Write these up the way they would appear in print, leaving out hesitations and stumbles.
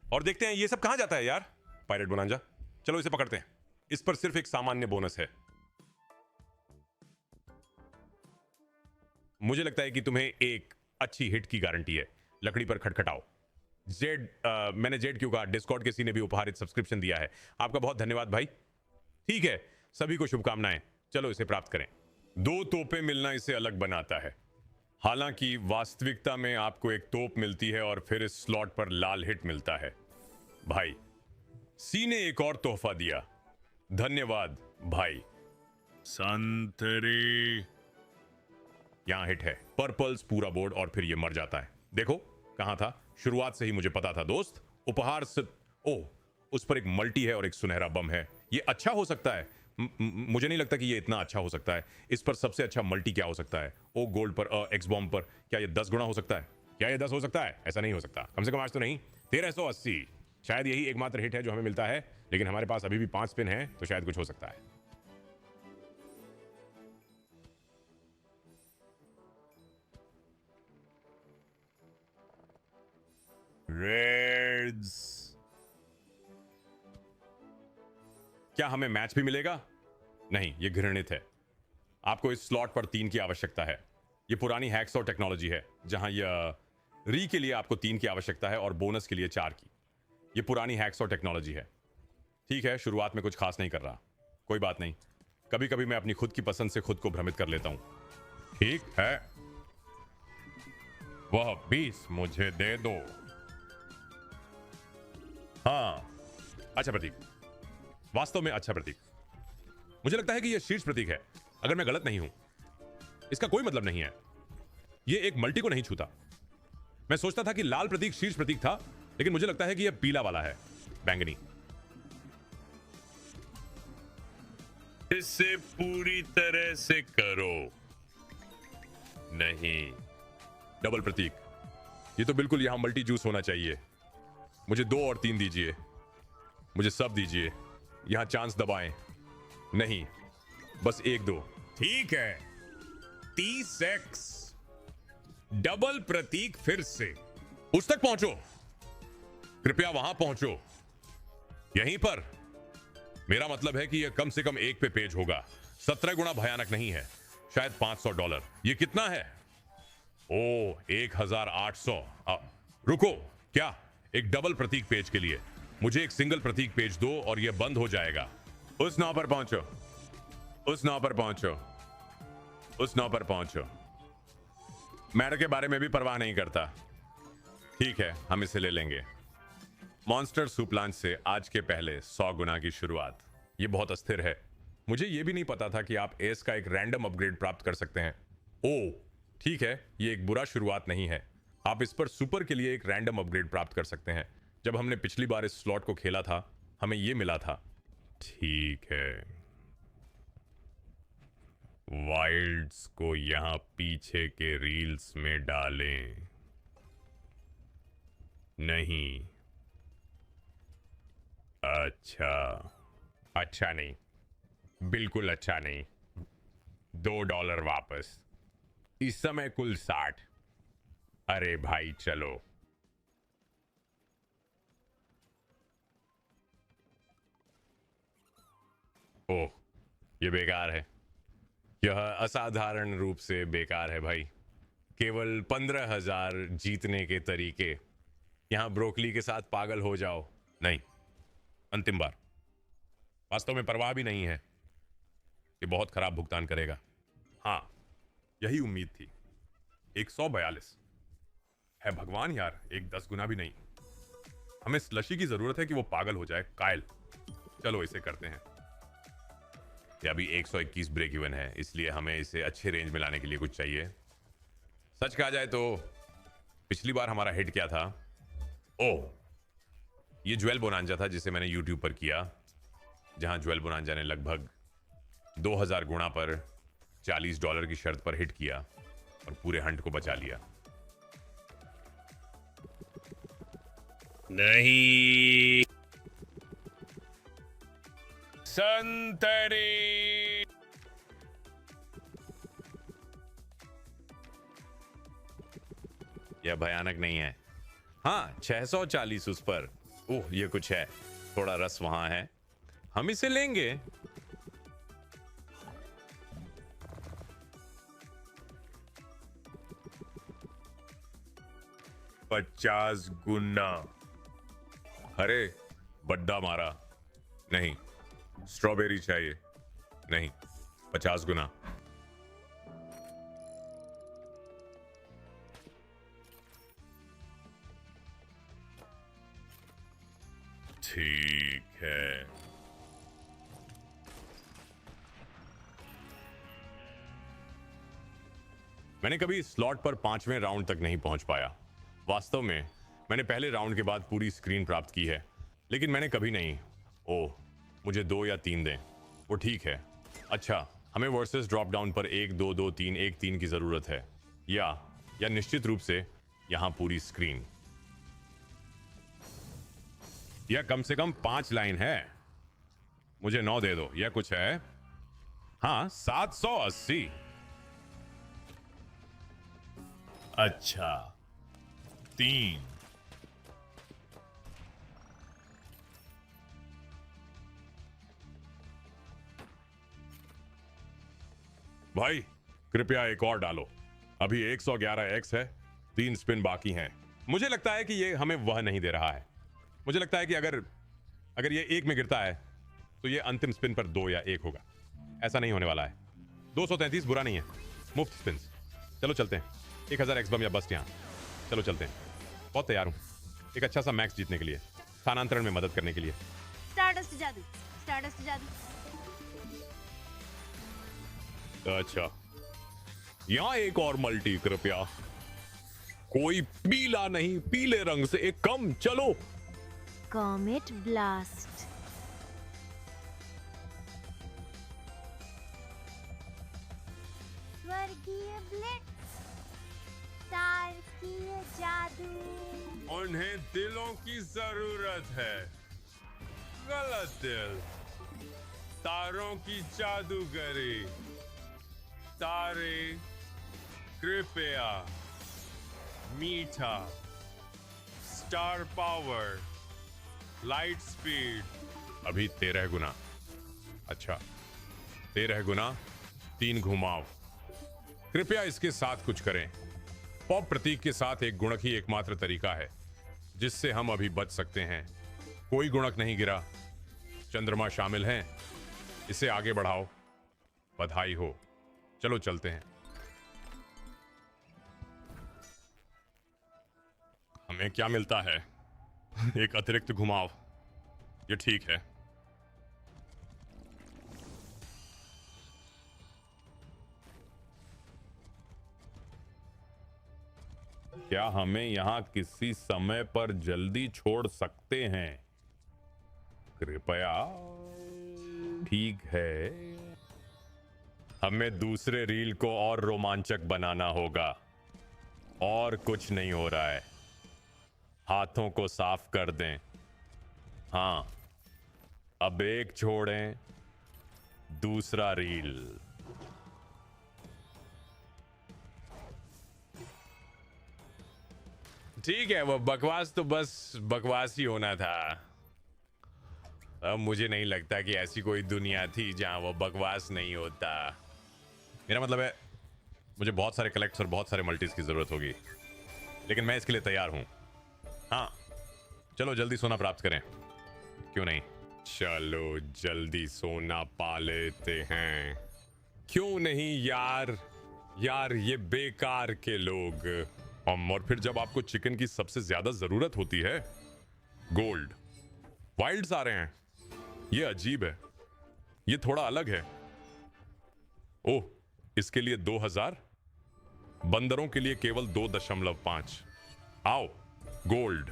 और देखते हैं ये सब कहां जाता है यार। पायरेट बोनांजा, चलो इसे पकड़ते हैं। इस पर सिर्फ एक सामान्य बोनस है। मुझे लगता है कि तुम्हें एक अच्छी हिट की गारंटी है। लकड़ी पर खटखटाओ। जेड मैंने जेड क्यों कहा, डिस्कॉर्ड किसी ने भी उपहारित सब्सक्रिप्शन दिया है। आपका बहुत धन्यवाद भाई। ठीक है, सभी को शुभकामनाएं। चलो इसे प्राप्त करें। 2 तोपें मिलना इसे अलग बनाता है। हालांकि वास्तविकता में आपको एक तोप मिलती है और फिर इस स्लॉट पर लाल हिट मिलता है। भाई सी ने एक और तोहफा दिया। धन्यवाद भाई। संतरी। यहां हिट है, पर्पल्स पूरा बोर्ड और फिर ये मर जाता है। देखो कहां था, शुरुआत से ही मुझे पता था दोस्त। उपहार से ओह, उस पर एक मल्टी है और एक सुनहरा बम है। ये अच्छा हो सकता है। मुझे नहीं लगता कि ये इतना अच्छा हो सकता है। इस पर सबसे अच्छा मल्टी क्या हो सकता है? ओ गोल्ड पर, एक्स बॉम्ब पर क्या ये 10 गुना हो सकता है? क्या ये 10 हो सकता है? ऐसा नहीं हो सकता, कम से कम आज तो नहीं। 1380, शायद यही एकमात्र हिट है जो हमें मिलता है। लेकिन हमारे पास अभी भी 5 स्पिन है, तो शायद कुछ हो सकता है। रेड्स। क्या हमें मैच भी मिलेगा? नहीं, यह घृणित है। आपको इस स्लॉट पर 3 की आवश्यकता है। यह पुरानी हैक्स और टेक्नोलॉजी है, जहां यह री के लिए आपको 3 की आवश्यकता है और बोनस के लिए 4 की। यह पुरानी हैक्स और टेक्नोलॉजी है। ठीक है, शुरुआत में कुछ खास नहीं कर रहा, कोई बात नहीं। कभी कभी मैं अपनी खुद की पसंद से खुद को भ्रमित कर लेता हूं। ठीक है, वह 20 मुझे दे दो। हाँ, अच्छा प्रतीक, वास्तव में अच्छा प्रतीक। मुझे लगता है कि यह शीर्ष प्रतीक है, अगर मैं गलत नहीं हूं। इसका कोई मतलब नहीं है, यह एक मल्टी को नहीं छूता। मैं सोचता था कि लाल प्रतीक शीर्ष प्रतीक था, लेकिन मुझे लगता है कि यह पीला वाला है, बैंगनी। इसे पूरी तरह से करो। नहीं, डबल प्रतीक। ये तो बिल्कुल यहां मल्टी जूस होना चाहिए। मुझे 2 और 3 दीजिए, मुझे सब दीजिए। यहां चांस दबाएं। नहीं, बस 1 2। ठीक है, 30x डबल प्रतीक फिर से। उस तक पहुंचो, कृपया वहां पहुंचो। यहीं पर। मेरा मतलब है कि यह कम से कम 1 पे पेज होगा। 17 गुना भयानक नहीं है, शायद $500। यह कितना है? ओ, 1800। रुको, क्या एक डबल प्रतीक पेज के लिए मुझे एक सिंगल प्रतीक पेज दो और यह बंद हो जाएगा। उस नाव पर पहुंचो, उस नाव पर पहुंचो, उस नाव पर पहुंचो। मैटर के बारे में भी परवाह नहीं करता। ठीक है, हम इसे ले लेंगे। मॉन्स्टर सूप लॉन्च से आज के पहले 100 गुना की शुरुआत। यह बहुत अस्थिर है। मुझे यह भी नहीं पता था कि आप एस का एक रैंडम अपग्रेड प्राप्त कर सकते हैं। ओ ठीक है, यह एक बुरा शुरुआत नहीं है। आप इस पर सुपर के लिए एक रैंडम अपग्रेड प्राप्त कर सकते हैं। जब हमने पिछली बार इस स्लॉट को खेला था, हमें यह मिला था। ठीक है, वाइल्ड्स को यहां पीछे के रील्स में डालें। नहीं, अच्छा, अच्छा नहीं, बिल्कुल अच्छा नहीं। $2 वापस। इस समय कुल 60। अरे भाई चलो। ओह, ये बेकार है। यह असाधारण रूप से बेकार है भाई। केवल 15,000 जीतने के तरीके। यहां ब्रोकली के साथ पागल हो जाओ। नहीं, अंतिम बार। वास्तव में परवाह भी नहीं है। ये बहुत खराब भुगतान करेगा। हाँ, यही उम्मीद थी। 142 है। भगवान यार, एक 10 गुना भी नहीं। हमें स्लशी की जरूरत है कि वो पागल हो जाए। कायल, चलो इसे करते हैं। ये अभी 121 ब्रेक इवन है, इसलिए हमें इसे अच्छे रेंज में लाने के लिए कुछ चाहिए। सच कहा जाए तो पिछली बार हमारा हिट क्या था? ओह, ये ज्वेल बोनांजा था जिसे मैंने यूट्यूब पर किया, जहां ज्वेल बोनांजा ने लगभग 2000 गुणा पर $40 की शर्त पर हिट किया और पूरे हंट को बचा लिया। नहीं, संतरी। यह भयानक नहीं है। हाँ, 640 उस पर। ओह, ये कुछ है, थोड़ा रस वहां है, हम इसे लेंगे। 50 गुना। अरे, बड्डा मारा। नहीं, स्ट्रॉबेरी चाहिए। नहीं, 50 गुना। ठीक है। मैंने कभी स्लॉट पर 5वें राउंड तक नहीं पहुंच पाया। वास्तव में मैंने पहले राउंड के बाद पूरी स्क्रीन प्राप्त की है, लेकिन मैंने कभी नहीं। ओह, मुझे 2 या 3 दें, वो ठीक है। अच्छा, हमें वर्सेस ड्रॉप डाउन पर 1 2 2 3 1 3 की जरूरत है, या निश्चित रूप से यहां पूरी स्क्रीन। यह कम से कम 5 लाइन है। मुझे 9 दे दो, यह कुछ है। हाँ, 780। अच्छा, 3। भाई, कृपया एक और डालो। अभी 111x है, 3 स्पिन बाकी हैं। मुझे लगता है कि ये हमें वह नहीं दे रहा है। मुझे लगता है कि अगर अगर ये 1 में गिरता है तो ये अंतिम स्पिन पर 2 या 1 होगा। ऐसा नहीं होने वाला है। 233 बुरा नहीं है, मुफ्त स्पिन। चलो चलते हैं। 1000 एक्स बम या बस्ट यहाँ। चलो चलते हैं। बहुत तैयार हूँ एक अच्छा सा मैक्स जीतने के लिए, स्थानांतरण में मदद करने के लिए। स्टारडस्ट जादू, स्टारडस्ट जादू। अच्छा, यहाँ एक और मल्टी कृपया। कोई पीला नहीं, पीले रंग से एक कम। चलो। Comet blast. स्वर्गीय ब्लिट्स, तारकीय जादू। उन्हें दिलों की जरूरत है। गलत दिल। तारों की जादूगरी। तारे, कृपया। मीठा। Star power. Light speed. अभी 13 गुना। अच्छा, 13 गुना, 3 घुमाव। कृपया इसके साथ कुछ करें। पॉप प्रतीक के साथ एक गुणक ही एकमात्र तरीका है जिससे हम अभी बच सकते हैं। कोई गुणक नहीं गिरा। चंद्रमा शामिल हैं। इसे आगे बढ़ाओ। बधाई हो। चलो चलते हैं। हमें क्या मिलता है? एक अतिरिक्त घुमाव। ये ठीक है। क्या हमें यहां किसी समय पर जल्दी छोड़ सकते हैं? कृपया। ठीक है। हमें दूसरे रील को और रोमांचक बनाना होगा। और कुछ नहीं हो रहा है। हाथों को साफ कर दें। हाँ, अब एक छोड़ें। दूसरा रील। ठीक है, वो बकवास तो बस बकवास ही होना था। अब मुझे नहीं लगता कि ऐसी कोई दुनिया थी जहां वो बकवास नहीं होता। मेरा मतलब है, मुझे बहुत सारे कलेक्ट्स और बहुत सारे मल्टीज की जरूरत होगी, लेकिन मैं इसके लिए तैयार हूं। हाँ, चलो जल्दी सोना प्राप्त करें। क्यों नहीं? चलो जल्दी सोना पा लेते हैं। क्यों नहीं यार? यार, ये बेकार के लोग। और फिर जब आपको चिकन की सबसे ज्यादा जरूरत होती है, गोल्ड। वाइल्ड्स आ रहे हैं। ये अजीब है। ये थोड़ा अलग है। ओह, इसके लिए 2000। बंदरों के लिए केवल 2.5। आओ, गोल्ड।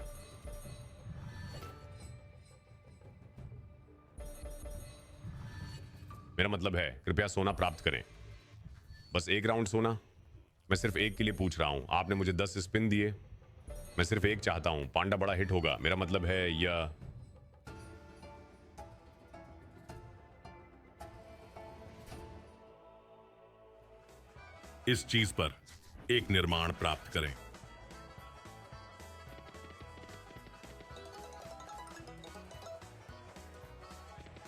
मेरा मतलब है, कृपया सोना प्राप्त करें। बस एक राउंड सोना। मैं सिर्फ एक के लिए पूछ रहा हूं। आपने मुझे 10 स्पिन दिए। मैं सिर्फ एक चाहता हूं। पांडा बड़ा हिट होगा। मेरा मतलब है यह। इस चीज पर एक निर्माण प्राप्त करें।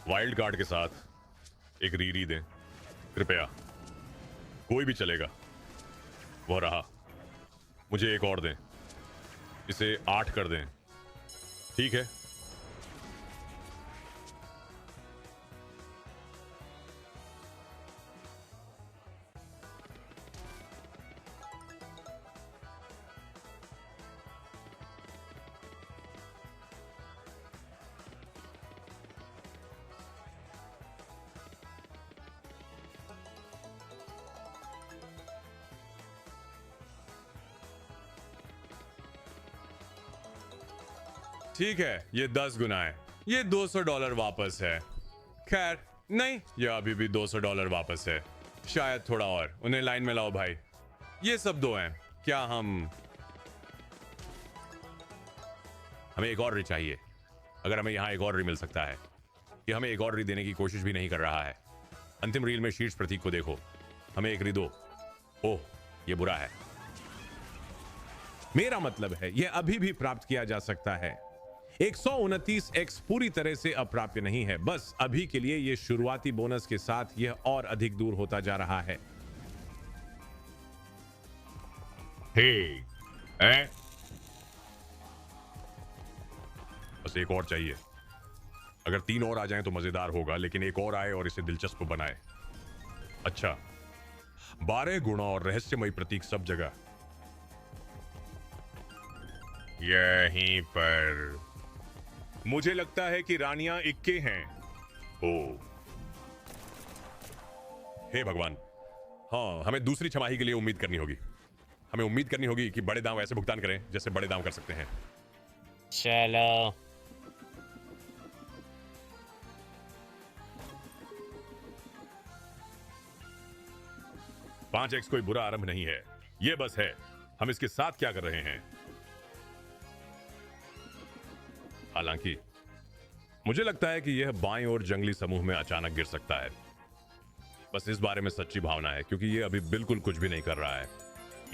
वाइल्ड कार्ड के साथ एक रीरी दें कृपया। कोई भी चलेगा। वो रहा। मुझे एक और दें। इसे 8 कर दें। ठीक है। ठीक है, ये 10 गुना है। ये $200 वापस है। खैर नहीं, ये अभी भी $200 वापस है। शायद थोड़ा और। उन्हें लाइन में लाओ भाई। ये सब 2 हैं। क्या हमें एक और री चाहिए। अगर हमें यहां एक और री मिल सकता है। कि हमें एक और री देने की कोशिश भी नहीं कर रहा है। अंतिम रील में शीर्ष प्रतीक को देखो। हमें एक री दो। ओह, ये बुरा है। मेरा मतलब है यह अभी भी प्राप्त किया जा सकता है। 129x पूरी तरह से अप्राप्य नहीं है। बस अभी के लिए यह शुरुआती बोनस के साथ यह और अधिक दूर होता जा रहा है। ठीक है। बस एक और चाहिए। अगर 3 और आ जाएं तो मजेदार होगा, लेकिन एक और आए और इसे दिलचस्प बनाए। अच्छा, 12 गुणा और रहस्यमय प्रतीक सब जगह। यहीं पर मुझे लगता है कि रानियां इक्के हैं। ओ, हे भगवान। हाँ, हमें दूसरी छमाही के लिए उम्मीद करनी होगी। हमें उम्मीद करनी होगी कि बड़े दाम ऐसे भुगतान करें जैसे बड़े दाम कर सकते हैं। चलो 5x कोई बुरा आरंभ नहीं है। यह बस है हम इसके साथ क्या कर रहे हैं। हालांकि मुझे लगता है कि यह बाईं ओर जंगली समूह में अचानक गिर सकता है। बस इस बारे में सच्ची भावना है, क्योंकि यह अभी बिल्कुल कुछ भी नहीं कर रहा है।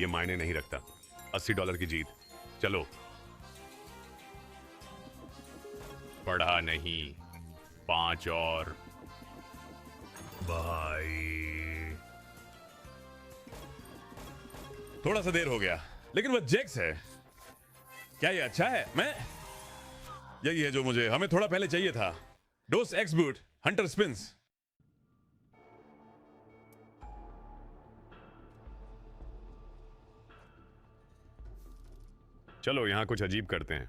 यह मायने नहीं रखता। $80 की जीत। चलो। पढ़ा नहीं। 5 और भाई। थोड़ा सा देर हो गया, लेकिन वह जेक्स है। क्या ये अच्छा है? मैं यही है जो हमें थोड़ा पहले चाहिए था। डोस एक्स बूट हंटर स्पिन्स। चलो यहां कुछ अजीब करते हैं।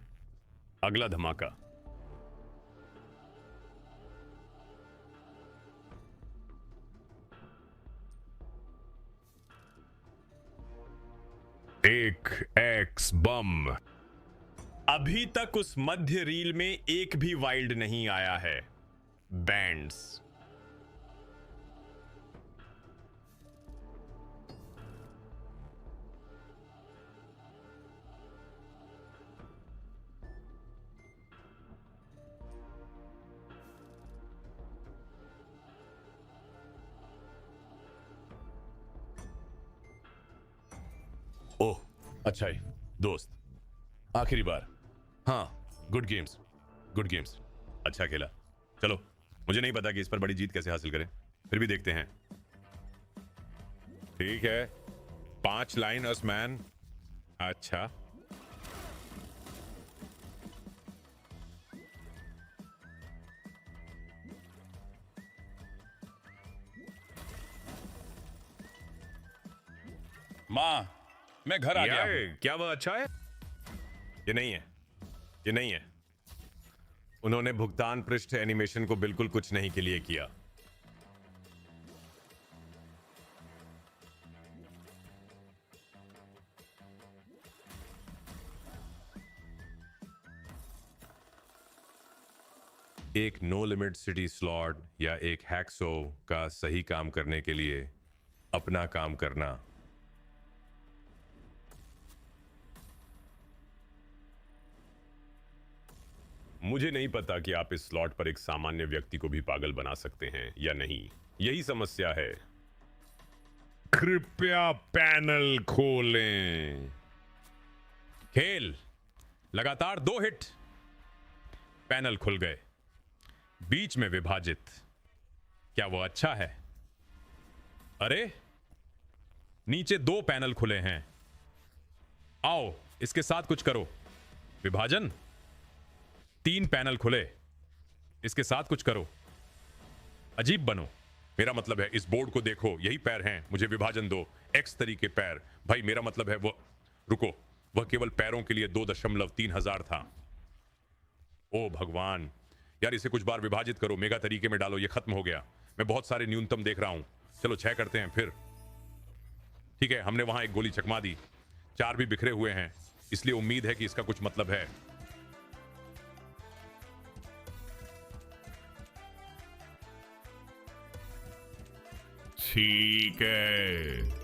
अगला धमाका। एक एक्स बम। अभी तक उस मध्य रील में एक भी वाइल्ड नहीं आया है। बैंड्स। ओह, अच्छा ही दोस्त, आखिरी बार। हाँ, गुड गेम्स, गुड गेम्स। अच्छा खेला। चलो, मुझे नहीं पता कि इस पर बड़ी जीत कैसे हासिल करें, फिर भी देखते हैं। ठीक है, 5 लाइन अस मैन। अच्छा, माँ, मैं घर आ गया हूं। क्या वह अच्छा है? ये नहीं है, ये नहीं है। उन्होंने भुगतान पृष्ठ एनिमेशन को बिल्कुल कुछ नहीं के लिए किया। एक नो लिमिट सिटी स्लॉट या एक हैक्सो का सही काम करने के लिए अपना काम करना। मुझे नहीं पता कि आप इस स्लॉट पर एक सामान्य व्यक्ति को भी पागल बना सकते हैं या नहीं। यही समस्या है। कृपया पैनल खोलें। खेल लगातार 2 हिट। पैनल खुल गए। बीच में विभाजित, क्या वो अच्छा है? अरे नीचे 2 पैनल खुले हैं। आओ इसके साथ कुछ करो। विभाजन। 3 पैनल खुले, इसके साथ कुछ करो। अजीब बनो। मेरा मतलब है इस बोर्ड को देखो, यही पैर हैं, मुझे विभाजन दो। एक्स तरीके पैर। भाई मेरा मतलब है वो, रुको, वह केवल पैरों के लिए 2.3 हजार था। ओ भगवान यार, इसे कुछ बार विभाजित करो, मेगा तरीके में डालो। ये खत्म हो गया। मैं बहुत सारे न्यूनतम देख रहा हूं। चलो 6 करते हैं फिर। ठीक है, हमने वहां एक गोली चकमा दी। 4 भी बिखरे हुए हैं, इसलिए उम्मीद है कि इसका कुछ मतलब है। ठीक है।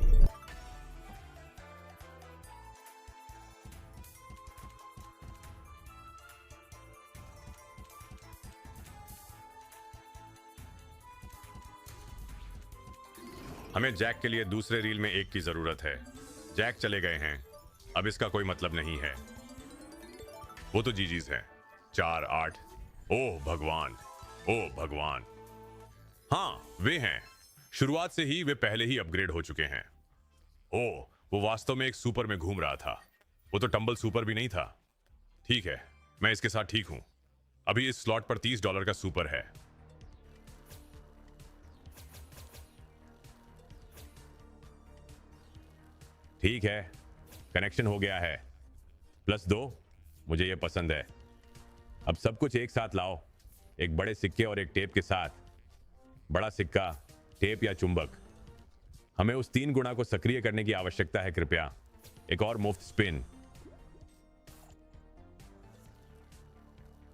हमें जैक के लिए दूसरे रील में 1 की जरूरत है। जैक चले गए हैं, अब इसका कोई मतलब नहीं है। वो तो जीजीज है। 4 8। ओह भगवान, ओह भगवान। हाँ वे हैं। शुरुआत से ही वे पहले ही अपग्रेड हो चुके हैं। ओह वो वास्तव में एक सुपर में घूम रहा था। वो तो टंबल सुपर भी नहीं था। ठीक है, मैं इसके साथ ठीक हूं। अभी इस स्लॉट पर $30 का सुपर है। ठीक है, कनेक्शन हो गया है। +2, मुझे यह पसंद है। अब सब कुछ एक साथ लाओ, एक बड़े सिक्के और एक टेप के साथ। बड़ा सिक्का, टेप या चुंबक। हमें उस 3 गुणा को सक्रिय करने की आवश्यकता है। कृपया एक और मुफ्त स्पिन।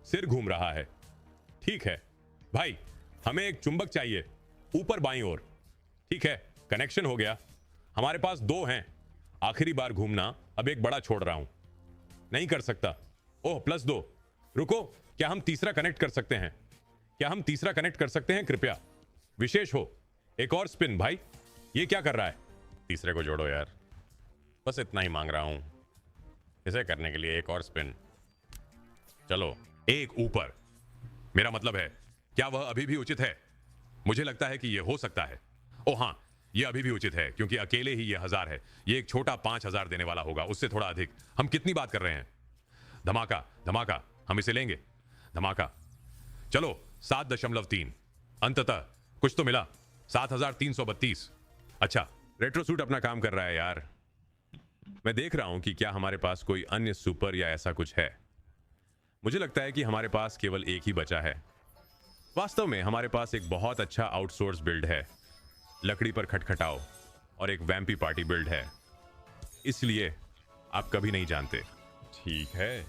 सिर घूम रहा है। ठीक है भाई, हमें एक चुंबक चाहिए, ऊपर बाईं ओर। ठीक है, कनेक्शन हो गया। हमारे पास 2 हैं। आखिरी बार घूमना, अब एक बड़ा छोड़ रहा हूं। नहीं कर सकता। ओह +2। रुको, क्या हम तीसरा कनेक्ट कर सकते हैं? क्या हम तीसरा कनेक्ट कर सकते हैं? कृपया विशेष हो। एक और स्पिन भाई। ये क्या कर रहा है? तीसरे को जोड़ो यार, बस इतना ही मांग रहा हूं। इसे करने के लिए एक और स्पिन। चलो, एक ऊपर। मेरा मतलब है, क्या वह अभी भी उचित है? मुझे लगता है कि यह हो सकता है। ओ हाँ, यह अभी भी उचित है, क्योंकि अकेले ही यह 1000 है। यह एक छोटा 5000 देने वाला होगा, उससे थोड़ा अधिक। हम कितनी बात कर रहे हैं? धमाका धमाका, हम इसे लेंगे। धमाका। चलो 7.3। अंततः कुछ तो मिला। 7332। अच्छा, रेट्रो सूट अपना काम कर रहा है यार। मैं देख रहा हूं कि क्या हमारे पास कोई अन्य सुपर या ऐसा कुछ है। मुझे लगता है कि हमारे पास केवल एक ही बचा है। वास्तव में हमारे पास एक बहुत अच्छा आउटसोर्स बिल्ड है। लकड़ी पर खटखटाओ, और एक वैम्पी पार्टी बिल्ड है। इसलिए आप कभी नहीं जानते। ठीक है,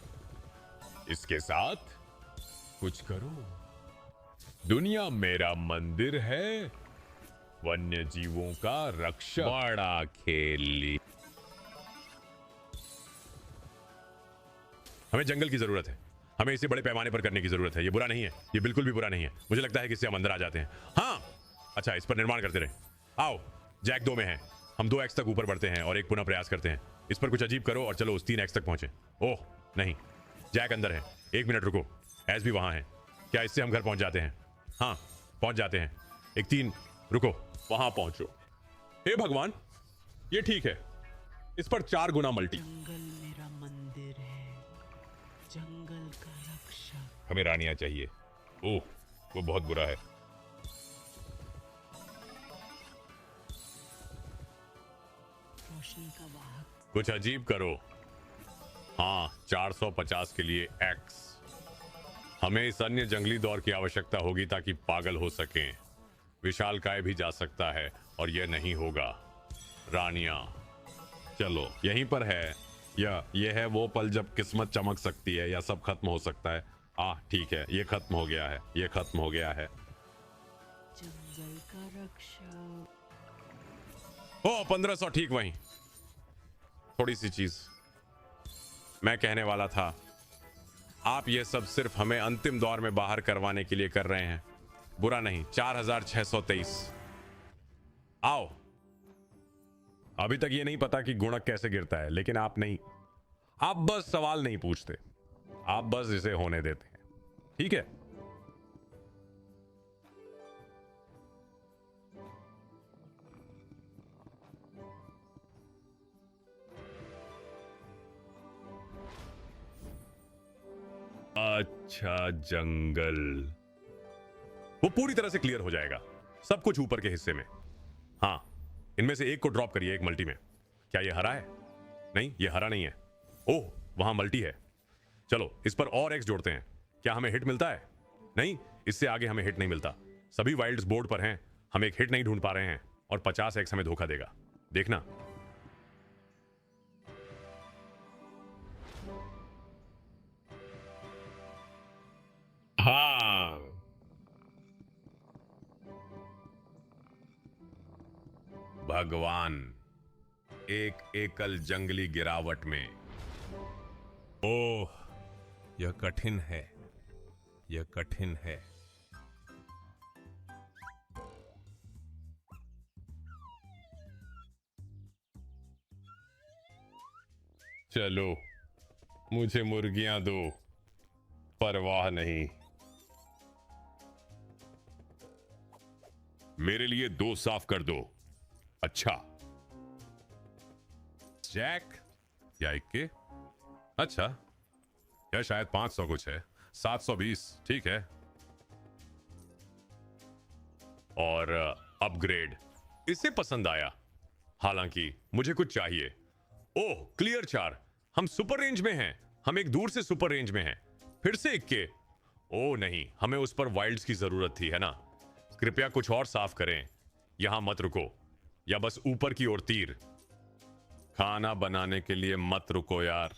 इसके साथ कुछ करो। दुनिया मेरा मंदिर है, वन्य जीवों का रक्षक। बड़ा खेली। हमें जंगल की जरूरत है। हमें इसे बड़े पैमाने पर करने की जरूरत है। ये बुरा नहीं है, ये बिल्कुल भी बुरा नहीं है। मुझे लगता है कि इससे हम अंदर आ जाते हैं। हाँ अच्छा, इस पर निर्माण करते रहे। आओ, जैक 2 में है। हम 2x तक ऊपर बढ़ते हैं और एक पुनः प्रयास करते हैं। इस पर कुछ अजीब करो और चलो उस 3x तक पहुंचे। ओह नहीं, जैक अंदर है। 1 मिनट रुको, एस भी वहां है। क्या इससे हम घर पहुंच जाते हैं? हाँ पहुंच जाते हैं। एक 3, रुको, वहां पहुंचो। हे भगवान, ये ठीक है। इस पर 4 गुना मल्टी। जंगल मेरा मंदिर है, जंगल का रक्षक। हमें रानियां चाहिए। ओह वो बहुत बुरा है। रोशनी का वाहक। कुछ अजीब करो। हाँ 450 के लिए X। हमें इस अन्य जंगली दौर की आवश्यकता होगी ताकि पागल हो सकें। विशालकाय भी जा सकता है और यह नहीं होगा। रानियां चलो, यहीं पर है। या यह है वो पल जब किस्मत चमक सकती है या सब खत्म हो सकता है। ठीक है, ये खत्म हो गया है, ये खत्म हो गया है। जंगल का रक्षक। ओ 1500, ठीक वहीं। थोड़ी सी चीज मैं कहने वाला था। आप ये सब सिर्फ हमें अंतिम दौर में बाहर करवाने के लिए कर रहे हैं। बुरा नहीं। 4623। आओ। अभी तक ये नहीं पता कि गुणक कैसे गिरता है, लेकिन आप नहीं, आप बस सवाल नहीं पूछते, आप बस इसे होने देते हैं। ठीक है, अच्छा जंगल, वो पूरी तरह से क्लियर हो जाएगा, सब कुछ ऊपर के हिस्से में। हाँ, इनमें से एक को ड्रॉप करिए एक मल्टी में। क्या ये हरा है? नहीं, ये हरा नहीं है। ओह, वहां मल्टी है। चलो इस पर और एक्स जोड़ते हैं। क्या हमें हिट मिलता है? नहीं, इससे आगे हमें हिट नहीं मिलता। सभी वाइल्ड्स बोर्ड पर हैं, हम एक हिट नहीं ढूंढ पा रहे हैं और 50 एक्स हमें धोखा देगा। देखना। हाँ, भगवान, एक एकल जंगली गिरावट में। ओह, यह कठिन है, यह कठिन है। चलो, मुझे मुर्गियां दो, परवाह नहीं। मेरे लिए 2 साफ कर दो। अच्छा, जैक या इक्के? अच्छा, यह शायद 500 कुछ है। 720 ठीक है। और अपग्रेड, इसे पसंद आया। हालांकि मुझे कुछ चाहिए। ओह, क्लियर 4, हम सुपर रेंज में हैं। हम एक दूर से सुपर रेंज में हैं। फिर से इक्के। ओह नहीं, हमें उस पर वाइल्ड्स की जरूरत थी, है ना? कृपया कुछ और साफ करें। यहां मत रुको, या बस ऊपर की ओर तीर। खाना बनाने के लिए मत रुको यार,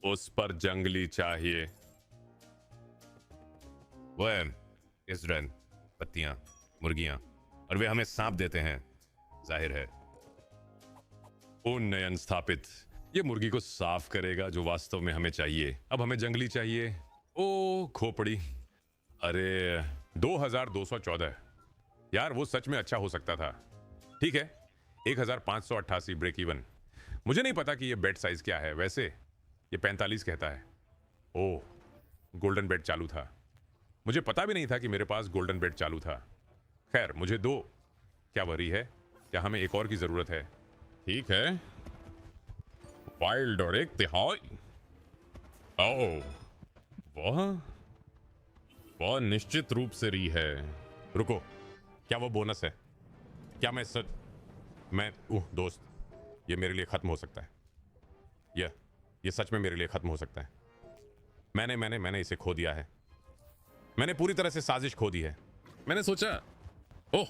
उस पर जंगली चाहिए। वह इसरन, पत्तियां, मुर्गियां, और वे हमें सांप देते हैं, जाहिर है। ओ नयन स्थापित, ये मुर्गी को साफ करेगा जो वास्तव में हमें चाहिए। अब हमें जंगली चाहिए। ओ खोपड़ी। अरे 2214 यार, वो सच में अच्छा हो सकता था। ठीक है, 1588 ब्रेक इवन। मुझे नहीं पता कि ये बेड साइज क्या है। वैसे ये 45 कहता है। ओह, गोल्डन बेड चालू था। मुझे पता भी नहीं था कि मेरे पास गोल्डन बेड चालू था। खैर, मुझे 2 क्या वरी है? क्या हमें एक और की जरूरत है? ठीक है, वाइल्ड और 1 तिहाई। ओह, वह निश्चित रूप से री है। रुको, क्या वो बोनस है? क्या मैं दोस्त, ये मेरे लिए खत्म हो सकता है। ये सच में मेरे लिए खत्म हो सकता है। मैंने इसे खो दिया है। मैंने पूरी तरह से साजिश खो दी है। मैंने सोचा, ओह,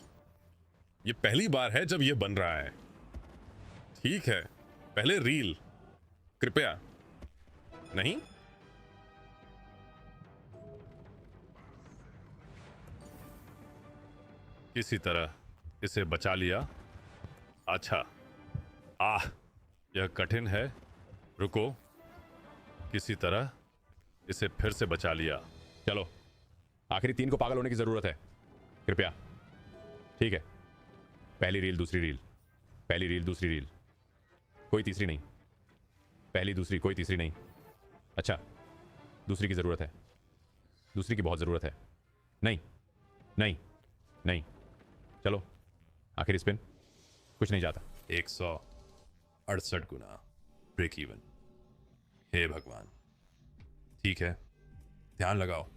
ये पहली बार है जब ये बन रहा है। ठीक है, पहले रील, कृपया। नहीं, किसी तरह इसे बचा लिया। अच्छा, यह कठिन है। रुको, किसी तरह इसे फिर से बचा लिया। चलो, आखिरी 3 को पागल होने की जरूरत है, कृपया। ठीक है, पहली रील, दूसरी रील, पहली रील, दूसरी रील, कोई तीसरी नहीं। पहली, दूसरी, कोई तीसरी नहीं। अच्छा, दूसरी की जरूरत है, दूसरी की बहुत जरूरत है। नहीं नहीं नहीं, चलो आखिरी स्पिन, कुछ नहीं जाता। 168 गुना ब्रेक इवन। हे भगवान, ठीक है, ध्यान लगाओ।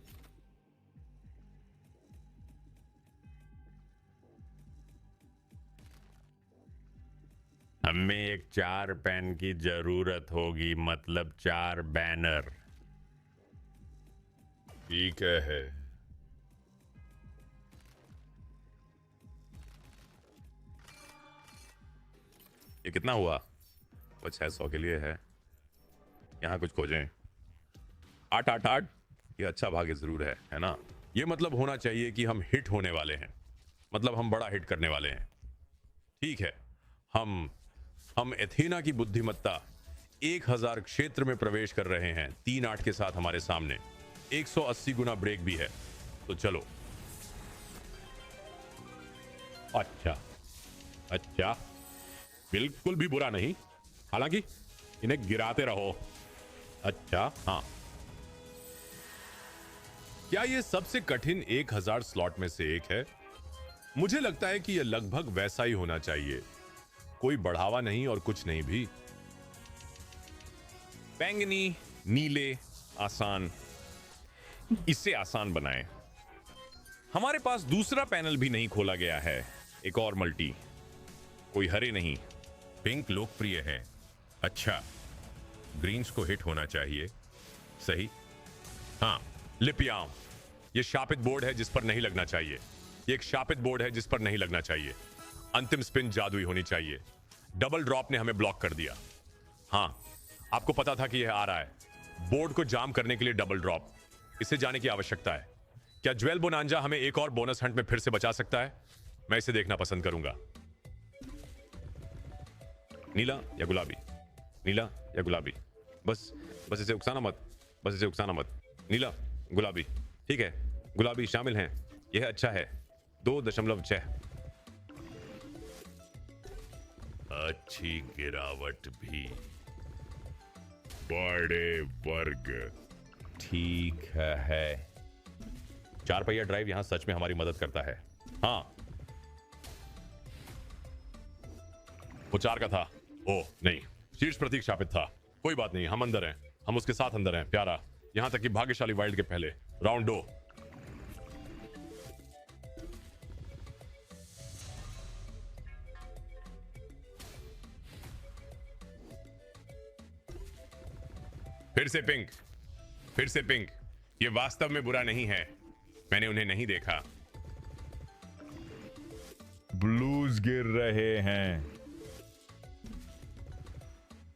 हमें एक 4 पेन की जरूरत होगी, मतलब 4 बैनर। ठीक है। ये कितना हुआ? वो 600 के लिए है। यहां कुछ खोजें। 888, ये अच्छा भाग्य जरूर है ना? ये मतलब होना चाहिए कि हम हिट होने वाले हैं, मतलब हम बड़ा हिट करने वाले हैं। ठीक है, हम एथेना की बुद्धिमत्ता 1000 क्षेत्र में प्रवेश कर रहे हैं। 3-8 के साथ हमारे सामने 180 गुना ब्रेक भी है। तो चलो। अच्छा, बिल्कुल भी बुरा नहीं, हालांकि इन्हें गिराते रहो। अच्छा, हाँ। क्या ये सबसे कठिन 1000 स्लॉट में से एक है? मुझे लगता है कि यह लगभग वैसा ही होना चाहिए। कोई बढ़ावा नहीं और कुछ नहीं भी। बैंगनी, नीले, आसान, इसे आसान बनाएं। हमारे पास दूसरा पैनल भी नहीं खोला गया है। एक और मल्टी, कोई हरे नहीं। पिंक लोकप्रिय है। अच्छा, ग्रीन्स को हिट होना चाहिए। सही। हाँ, लिपियाम। ये शापित बोर्ड है जिस पर नहीं लगना चाहिए। ये एक शापित बोर्ड है जिस पर नहीं लगना चाहिए। अंतिम स्पिन जादुई होनी चाहिए। डबल ड्रॉप ने हमें ब्लॉक कर दिया। हाँ, आपको पता था कि यह आ रहा है। बोर्ड को जाम करने के लिए डबल ड्रॉप। इसे जाने की आवश्यकता है। क्या ज्वेल बोनांजा हमें एक और बोनस हंट में फिर से बचा सकता है? मैं इसे देखना पसंद करूंगा। नीला या गुलाबी, नीला या गुलाबी। बस बस इसे उकसाना मत, बस इसे उकसाना मत। नीला, गुलाबी। ठीक है, गुलाबी शामिल हैं। यह अच्छा है। 2.6। अच्छी गिरावट भी। बड़े वर्ग। ठीक है। 4 पहिया ड्राइव यहां सच में हमारी मदद करता है। हाँ, वो 4 का था। ओह नहीं, शीर्ष प्रतीक शापित था। कोई बात नहीं, हम अंदर हैं। हम उसके साथ अंदर हैं, प्यारा। यहां तक कि भाग्यशाली वाइल्ड के पहले राउंड 2। फिर से पिंक, फिर से पिंक। ये वास्तव में बुरा नहीं है। मैंने उन्हें नहीं देखा। ब्लूज गिर रहे हैं।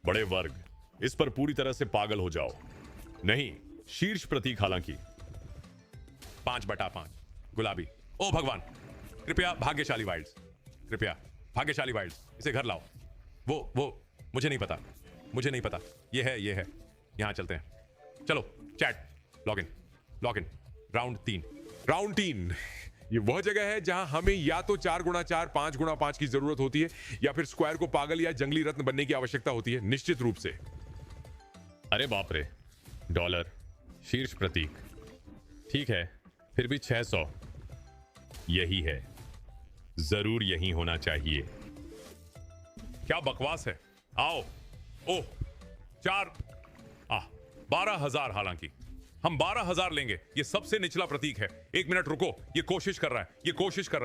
बड़े वर्ग, इस पर पूरी तरह से पागल हो जाओ। नहीं, शीर्ष प्रतीक हालांकि। 5/5 गुलाबी। ओ भगवान, कृपया भाग्यशाली वाइल्ड्स, कृपया भाग्यशाली वाइल्ड्स, इसे घर लाओ। वो मुझे नहीं पता, मुझे नहीं पता। ये है यहां चलते हैं। चलो chat, log in. Round 3। Round 3 ये वह जगह है जहां हमें या तो 4x4 5x5 की जरूरत होती है, या फिर स्क्वायर को पागल या जंगली रत्न बनने की आवश्यकता होती है, निश्चित रूप से। अरे बाप रे, डॉलर, शीर्ष प्रतीक। ठीक है, फिर भी 600। यही है, जरूर यही होना चाहिए। क्या बकवास है। आओ। ओह, 12,000। हालांकि हम 12,000 लेंगे। ये सबसे निचला प्रतीक है। 1 मिनट रुको, ये कोशिश कर रहा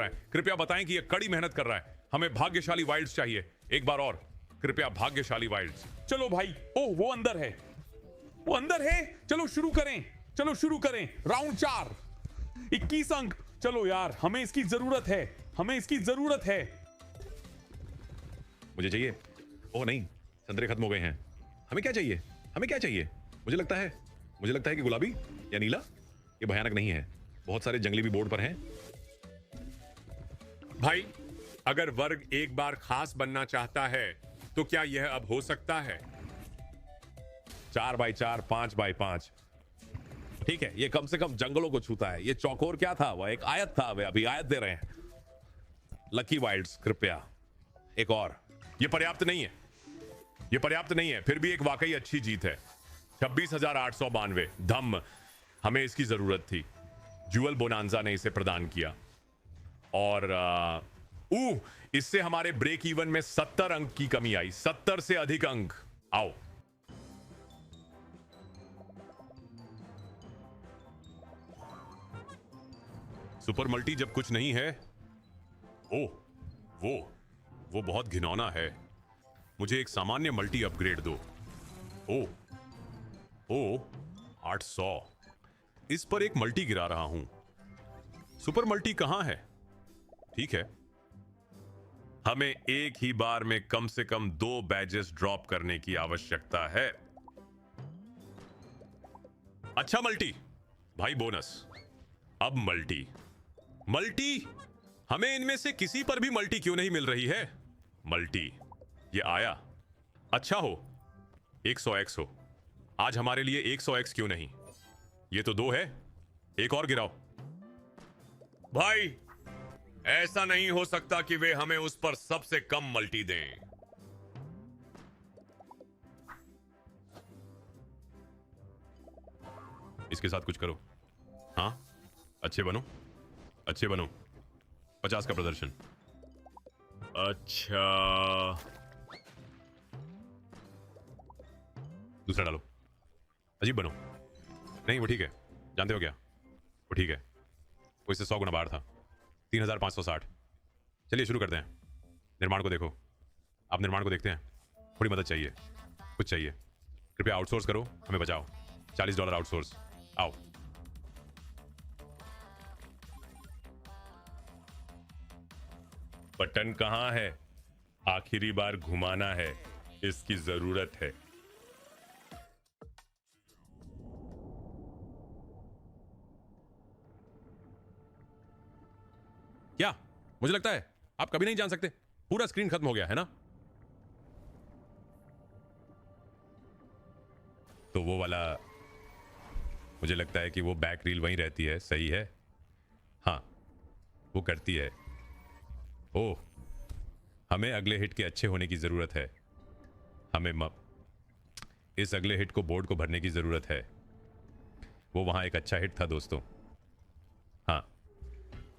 है। कृपया बताएं कि ये कड़ी मेहनत कर रहा है। हमें भाग्यशाली वाइल्ड्स चाहिए। एक बार और, कृपया भाग्यशाली वाइल्ड्स। चलो भाई। ओह, वो अंदर है। चलो शुरू करें। राउंड 4, 21 अंक। चलो यार, हमें इसकी जरूरत है। मुझे चाहिए। ओह नहीं, संतरे खत्म हो गए हैं। हमें क्या चाहिए? मुझे लगता है कि गुलाबी या नीला। ये भयानक नहीं है। बहुत सारे जंगली भी बोर्ड पर हैं। भाई, अगर वर्ग एक बार खास बनना चाहता है तो क्या यह अब हो सकता है? 4x4 5x5। ठीक है, ये कम से कम जंगलों को छूता है। ये चौकोर क्या था? वह एक आयत था। वे अभी आयत दे रहे हैं। लकी वाइल्ड्स, कृपया एक और। ये पर्याप्त नहीं है। फिर भी एक वाकई अच्छी जीत है। 26,892 धम्म। हमें इसकी जरूरत थी। ज्वेल बोनांजा ने इसे प्रदान किया। और इससे हमारे ब्रेक इवन में 70 अंक की कमी आई। 70 से अधिक अंक। आओ। सुपर मल्टी जब कुछ नहीं है। ओह, वो बहुत घिनौना है। मुझे एक सामान्य मल्टी अपग्रेड दो। ओह, 800। इस पर एक मल्टी गिरा रहा हूं। सुपर मल्टी कहां है? ठीक है, हमें एक ही बार में कम से कम 2 बैजेस ड्रॉप करने की आवश्यकता है। अच्छा मल्टी भाई, बोनस। अब मल्टी। हमें इनमें से किसी पर भी मल्टी क्यों नहीं मिल रही है? मल्टी, ये आया। अच्छा हो, 100x हो। आज हमारे लिए 100x क्यों नहीं? ये तो 2 है। एक और गिराओ। भाई, ऐसा नहीं हो सकता कि वे हमें उस पर सबसे कम मल्टी दें। इसके साथ कुछ करो। हाँ, अच्छे बनो। 50 का प्रदर्शन। अच्छा, दूसरा डालो। अजीब बनो। नहीं, वो ठीक है। जानते हो क्या, वो ठीक है, वो इससे 100 गुना बाहर था। 3560। चलिए शुरू करते हैं। निर्माण को देखो, आप निर्माण को देखते हैं। थोड़ी मदद चाहिए, कुछ चाहिए, कृपया आउटसोर्स करो, हमें बचाओ। $40 आउटसोर्स। आओ। बटन कहाँ है? आखिरी बार घुमाना है, इसकी जरूरत है। क्या? मुझे लगता है आप कभी नहीं जान सकते। पूरा स्क्रीन खत्म हो गया है ना? तो वो वाला, मुझे लगता है कि वो बैक रील वहीं रहती है, सही है? हाँ, वो करती है। ओह, हमें अगले हिट के अच्छे होने की जरूरत है। हमें इस अगले हिट को बोर्ड को भरने की जरूरत है। वो वहां एक अच्छा हिट था दोस्तों। हाँ,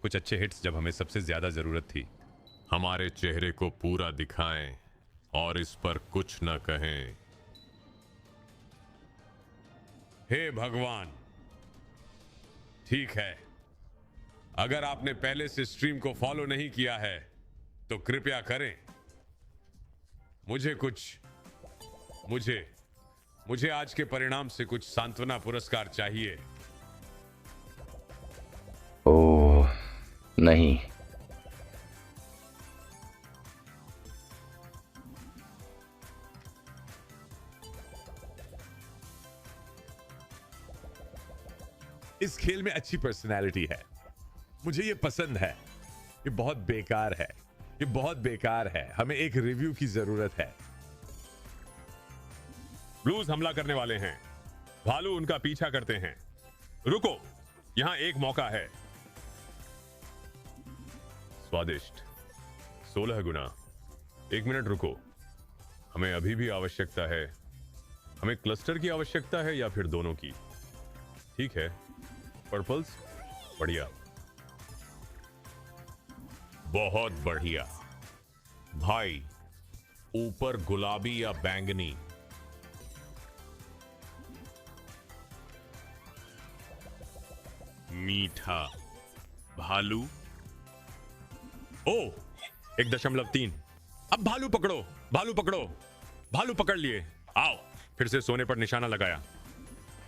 कुछ अच्छे हिट्स जब हमें सबसे ज्यादा जरूरत थी। हमारे चेहरे को पूरा दिखाएं और इस पर कुछ न कहें। हे भगवान, ठीक है, अगर आपने पहले से स्ट्रीम को फॉलो नहीं किया है तो कृपया करें। मुझे आज के परिणाम से कुछ सांत्वना पुरस्कार चाहिए। ओह नहीं, इस खेल में अच्छी पर्सनैलिटी है, मुझे ये पसंद है। ये बहुत बेकार है, ये बहुत बेकार है। हमें एक रिव्यू की जरूरत है। ब्लूज हमला करने वाले हैं, भालू उनका पीछा करते हैं। रुको, यहां एक मौका है। स्वादिष्ट 16 गुना। 1 मिनट रुको, हमें अभी भी आवश्यकता है। हमें क्लस्टर की आवश्यकता है या फिर दोनों की? ठीक है, पर्पल्स, बढ़िया, बहुत बढ़िया। भाई, ऊपर गुलाबी या बैंगनी? मीठा। भालू। ओ, 1.3। अब भालू पकड़ो, भालू पकड़ो, भालू पकड़ लिए। आओ, फिर से सोने पर निशाना लगाया।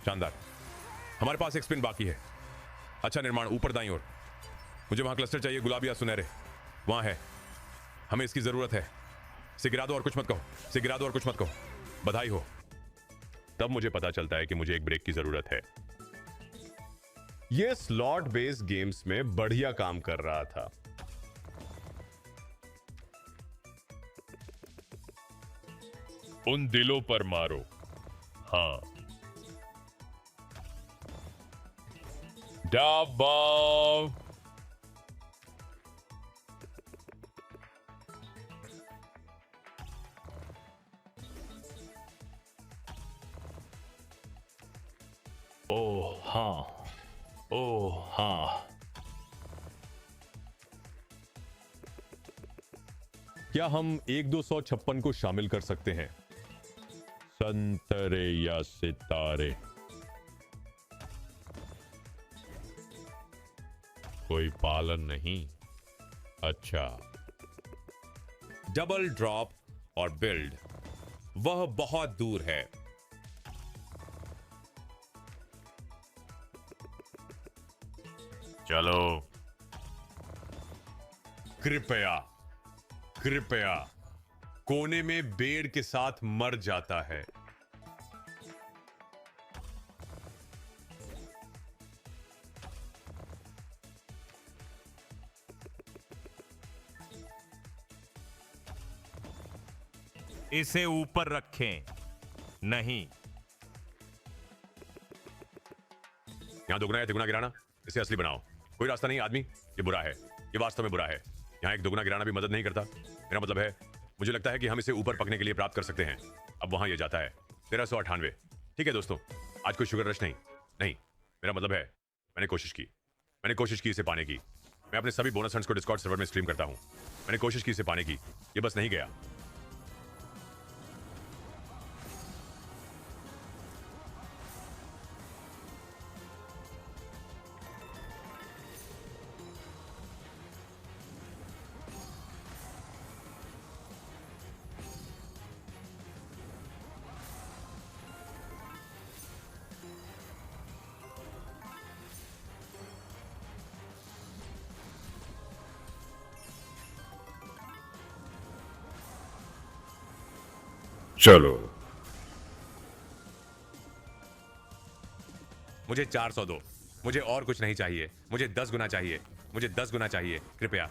शानदार। हमारे पास एक स्पिन बाकी है। अच्छा निर्माण, ऊपर दाईं ओर। मुझे वहां क्लस्टर चाहिए, गुलाबी या सुनहरे। वहां है, हमें इसकी जरूरत है। इसे गिरा दो और कुछ मत कहो, इसे गिरा दो और कुछ मत कहो। बधाई हो। तब मुझे पता चलता है कि मुझे एक ब्रेक की जरूरत है। यह स्लॉट बेस्ड गेम्स में बढ़िया काम कर रहा था। उन दिलों पर मारो। हाँ, डबल। ओह हाँ, ओह हाँ। क्या हम 1-256 को शामिल कर सकते हैं? संतरे या सितारे? कोई पालन नहीं। अच्छा, डबल ड्रॉप और बिल्ड, वह बहुत दूर है। चलो, कृपया कृपया, कोने में बेड़ के साथ मर जाता है। इसे ऊपर रखें। नहीं, यहां दोगुना या तिगुना गिराना, इसे असली बनाओ। कोई रास्ता नहीं आदमी, ये बुरा है, ये वास्तव में बुरा है। यहां एक दोगुना गिराना भी मदद नहीं करता। मेरा मतलब है, मुझे लगता है कि हम इसे ऊपर पकने के लिए प्राप्त कर सकते हैं। अब वहां ये जाता है 1398। ठीक है दोस्तों, आज कोई शुगर रश नहीं। नहीं, मेरा मतलब है, मैंने कोशिश की इसे पाने की। मैं अपने सभी बोनस हंट्स को डिस्कॉर्ड सर्वर में स्ट्रीम करता हूं। मैंने कोशिश की इसे पाने की, ये बस नहीं गया। चलो। मुझे 400 दो। मुझे और कुछ नहीं चाहिए। मुझे 10 गुना चाहिए। मुझे 10 गुना चाहिए कृपया।